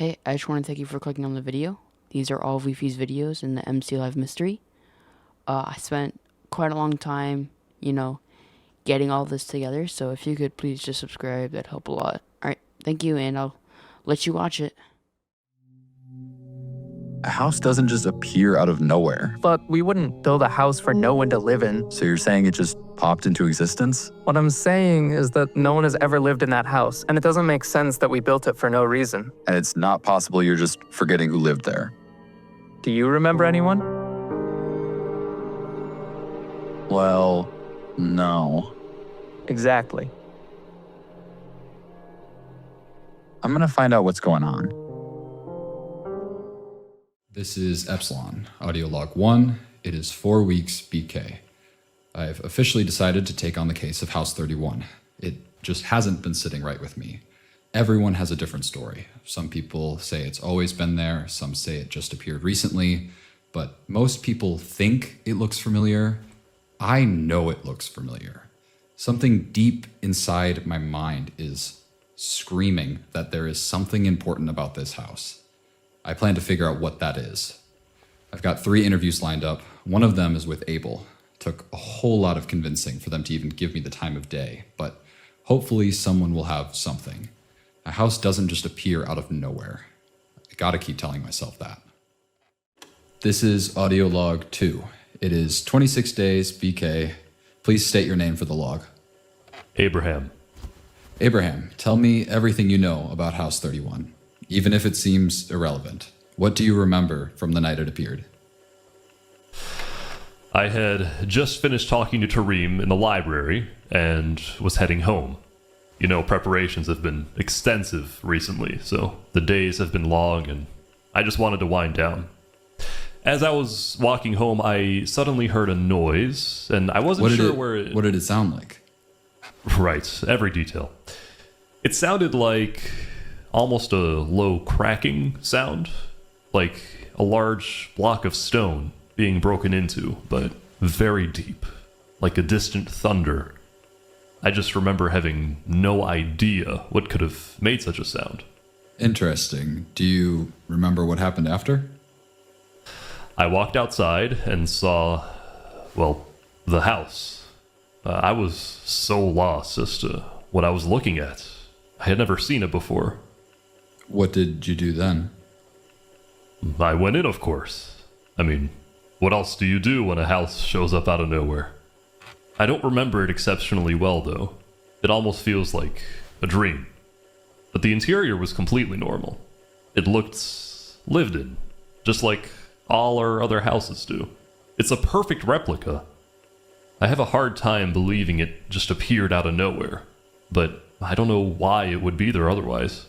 Hey, I just want to thank you for clicking on the video. These are all Wifies videos in the McLive mystery. I spent quite a long time, getting all this together, so if you could please just subscribe, that'd help a lot. Alright, thank you, and I'll let you watch it. A house doesn't just appear out of nowhere. But we wouldn't build a house for no one to live in. So you're saying it just popped into existence? What I'm saying is that no one has ever lived in that house, and it doesn't make sense that we built it for no reason. And it's not possible you're just forgetting who lived there. Do you remember anyone? Well, no. Exactly. I'm gonna find out what's going on. This is Epsilon, audio log 1. It is 4 weeks BK. I've officially decided to take on the case of House 31. It just hasn't been sitting right with me. Everyone has a different story. Some people say it's always been there, some say it just appeared recently, but most people think it looks familiar. I know it looks familiar. Something deep inside my mind is screaming that there is something important about this house. I plan to figure out what that is. I've got 3 interviews lined up. One of them is with Abel. Took a whole lot of convincing for them to even give me the time of day, but hopefully someone will have something. A house doesn't just appear out of nowhere. I gotta keep telling myself that. This is audio log 2. It is 26 days BK. Please state your name for the log. Abraham. Abraham, tell me everything you know about House 31. Even if it seems irrelevant, what do you remember from the night it appeared? I had just finished talking to Tareem in the library and was heading home. You know, preparations have been extensive recently, so the days have been long and I just wanted to wind down. As I was walking home, I suddenly heard a noise and I wasn't sure where it... What did it sound like? Right, every detail. It sounded like almost a low cracking sound, like a large block of stone being broken into, but very deep, like a distant thunder. I just remember having no idea what could have made such a sound. Interesting. Do you remember what happened after? I walked outside and saw, well, the house. I was so lost as to what I was looking at. I had never seen it before. What did you do then? I went in, of course. I mean, what else do you do when a house shows up out of nowhere? I don't remember it exceptionally well, though. It almost feels like a dream. But the interior was completely normal. It looked lived in, just like all our other houses do. It's a perfect replica. I have a hard time believing it just appeared out of nowhere, but I don't know why it would be there otherwise.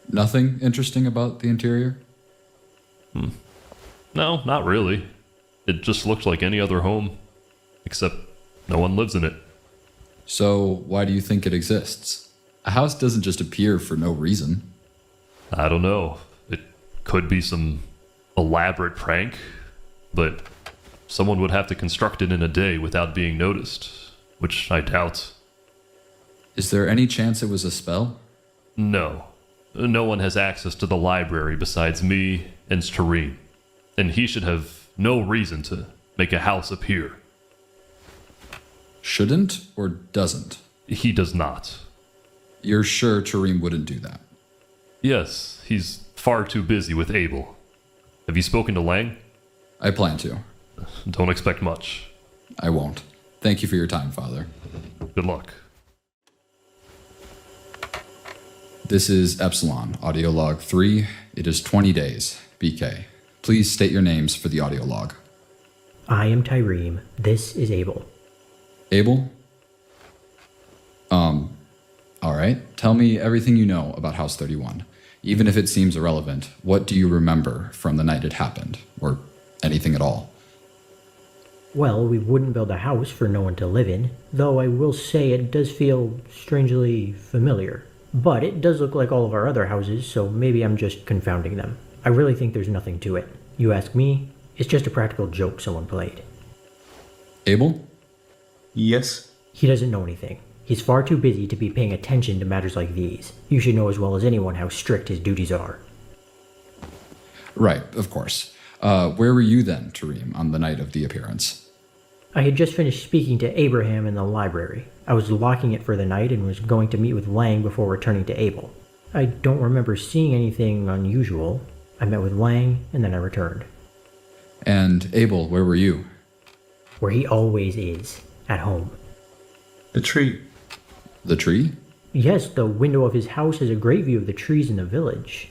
Nothing interesting about the interior? No, not really. It just looked like any other home, except no one lives in it. So why do you think it exists? A house doesn't just appear for no reason. I don't know. It could be some elaborate prank, but someone would have to construct it in a day without being noticed, which I doubt. Is there any chance it was a spell? No. No one has access to the library besides me and Tareem, and he should have no reason to make a house appear. Shouldn't or doesn't? He does not. You're sure Tareem wouldn't do that? Yes, he's far too busy with Abel. Have you spoken to Lang? I plan to. Don't expect much. I won't. Thank you for your time, Father. Good luck. This is Epsilon, audio log 3. It is 20 days. BK. Please state your names for the audio log. I am Tareem. This is Abel. Abel? Alright. Tell me everything you know about House 31. Even if it seems irrelevant, what do you remember from the night it happened? Or anything at all? Well, we wouldn't build a house for no one to live in, though I will say it does feel strangely familiar. But it does look like all of our other houses, so maybe I'm just confounding them. I really think there's nothing to it. You ask me, it's just a practical joke someone played. Abel? Yes? He doesn't know anything. He's far too busy to be paying attention to matters like these. You should know as well as anyone how strict his duties are. Right, of course. Where were you then, Tareem, on the night of the appearance? I had just finished speaking to Abraham in the library. I was locking it for the night and was going to meet with Lang before returning to Abel. I don't remember seeing anything unusual. I met with Lang and then I returned. And Abel, where were you? Where he always is, at home. The tree. The tree? Yes, the window of his house has a great view of the trees in the village.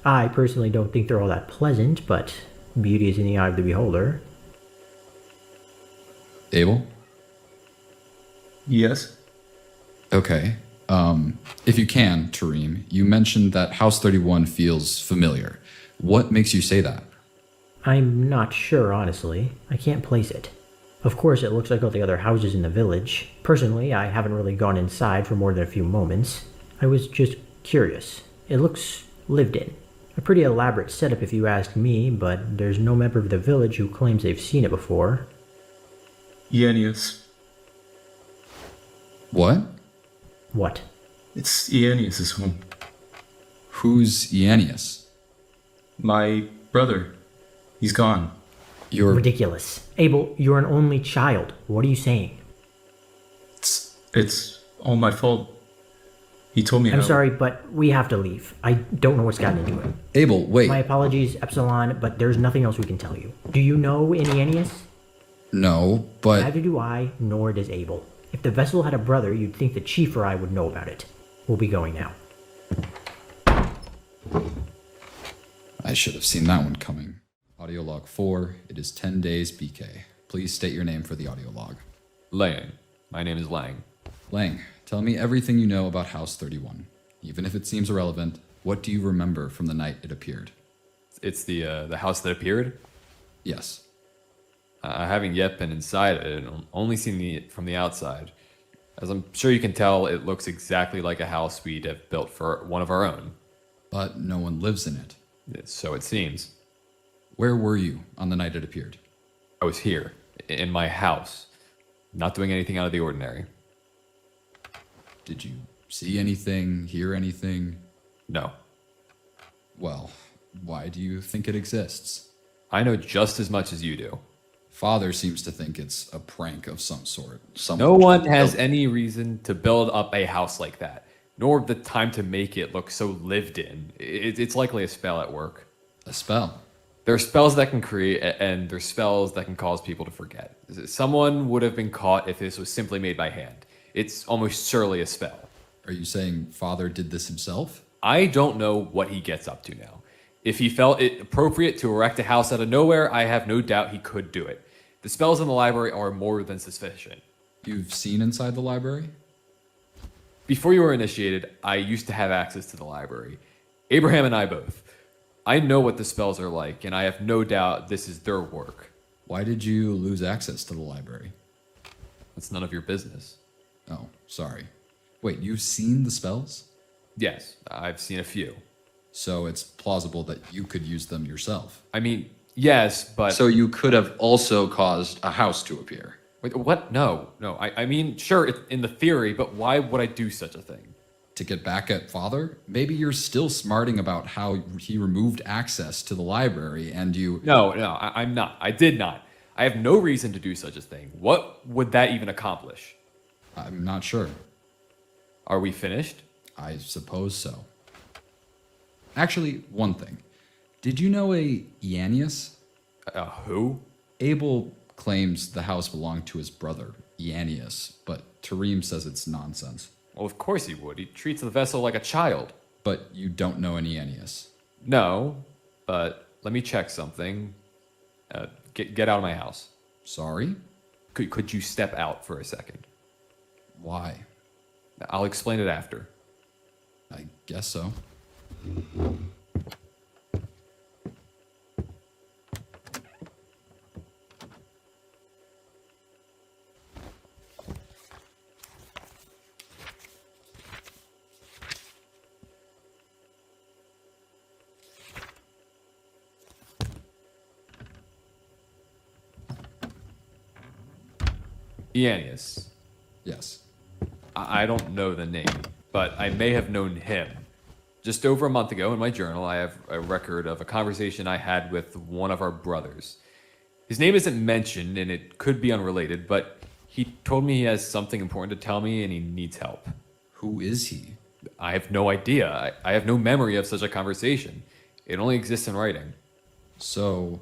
I personally don't think they're all that pleasant, but beauty is in the eye of the beholder. Abel? Yes? Okay. If you can, Tareem, you mentioned that House 31 feels familiar. What makes you say that? I'm not sure, honestly. I can't place it. Of course, it looks like all the other houses in the village. Personally, I haven't really gone inside for more than a few moments. I was just curious. It looks lived in. A pretty elaborate setup if you ask me, but there's no member of the village who claims they've seen it before. Ianius. What? What? It's Ianius' home. Who's Ianius? My brother. He's gone. Your... Ridiculous. Abel, you're an only child. What are you saying? It's all my fault. He told me I'm how- sorry, but we have to leave. I don't know what's gotten into it. Abel, wait. My apologies, Epsilon, but there's nothing else we can tell you. Do you know any Ennius? No, but... Neither do I, nor does Abel. If the vessel had a brother, you'd think the chief or I would know about it. We'll be going now. I should have seen that one coming. Audio log 4, it is 10 days BK. Please state your name for the audio log. Lang. My name is Lang. Lang, tell me everything you know about House 31. Even if it seems irrelevant, what do you remember from the night it appeared? It's the house that appeared. Yes. I haven't yet been inside it, only seen it from the outside. As I'm sure you can tell, it looks exactly like a house we'd have built for one of our own. But no one lives in it. So it seems. Where were you on the night it appeared? I was here, in my house, not doing anything out of the ordinary. Did you see anything, hear anything? No. Well, why do you think it exists? I know just as much as you do. Father seems to think it's a prank of some sort. No one has any reason to build up a house like that, nor the time to make it look so lived in. It's likely a spell at work. A spell? There are spells that can create, and there's spells that can cause people to forget. Someone would have been caught if this was simply made by hand. It's almost surely a spell. Are you saying Father did this himself? I don't know what he gets up to now. If he felt it appropriate to erect a house out of nowhere, I have no doubt he could do it. The spells in the library are more than sufficient. You've seen inside the library? Before you were initiated, I used to have access to the library. Abraham and I both. I know what the spells are like, and I have no doubt this is their work. Why did you lose access to the library? That's none of your business. Oh, sorry. Wait, you've seen the spells? Yes, I've seen a few. So it's plausible that you could use them yourself. I mean, yes, but... So you could have also caused a house to appear. Wait, what? No. I mean, sure, in the theory, but why would I do such a thing? To get back at Father? Maybe you're still smarting about how he removed access to the library and you... No, I'm not. I did not. I have no reason to do such a thing. What would that even accomplish? I'm not sure. Are we finished? I suppose so. Actually, one thing. Did you know a Ianius? Who? Abel claims the house belonged to his brother, Ianius, but Tareem says it's nonsense. Well, of course he would. He treats the vessel like a child. But you don't know an Ianius. No, but let me check something. Get out of my house. Sorry? Could you step out for a second? Why? I'll explain it after. I guess so. Ianius. Yes. I don't know the name, but I may have known him. Just over a month ago in my journal, I have a record of a conversation I had with one of our brothers. His name isn't mentioned, and it could be unrelated, but he told me he has something important to tell me and he needs help. Who is he? I have no idea. I have no memory of such a conversation. It only exists in writing. So,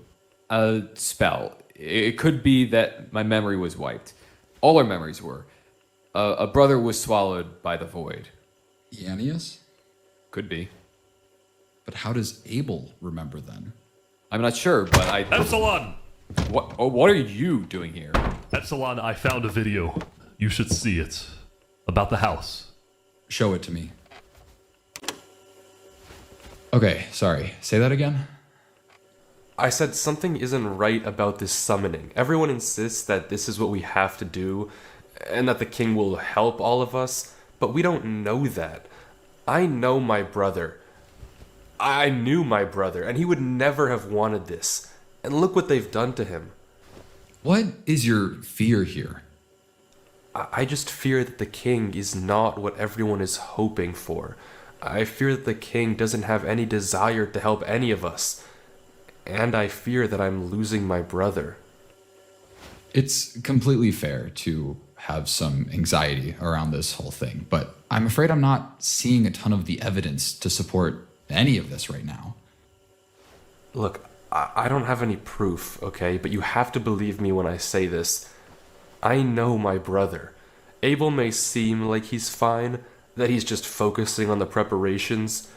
A spell. It could be that my memory was wiped. All our memories were. A brother was swallowed by the void. Aeneas? Could be. But how does Abel remember then? I'm not sure, but I... Epsilon! What are you doing here? Epsilon, I found a video. You should see it. About the house. Show it to me. Okay, sorry. Say that again? I said something isn't right about this summoning. Everyone insists that this is what we have to do, and that the king will help all of us, but we don't know that. I know my brother. I knew my brother, and he would never have wanted this. And look what they've done to him. What is your fear here? I just fear that the king is not what everyone is hoping for. I fear that the king doesn't have any desire to help any of us. And I fear that I'm losing my brother. It's completely fair to have some anxiety around this whole thing, but I'm afraid I'm not seeing a ton of the evidence to support any of this right now. Look, I don't have any proof, okay? But you have to believe me when I say this. I know my brother. Abel may seem like he's fine, that he's just focusing on the preparations,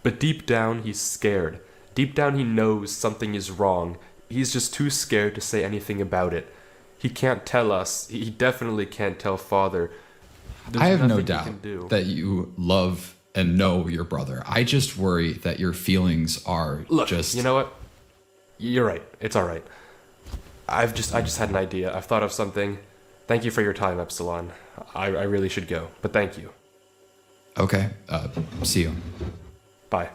but deep down he's scared. Deep down he knows something is wrong. He's just too scared to say anything about it. He can't tell us. He definitely can't tell Father. I have no nothing he doubt can do. that you love and know your brother. I just worry that your feelings are Look, just... you know what? You're right. It's all right. I just had an idea. I've thought of something. Thank you for your time, Epsilon. I really should go, but thank you. Okay, see you. Bye.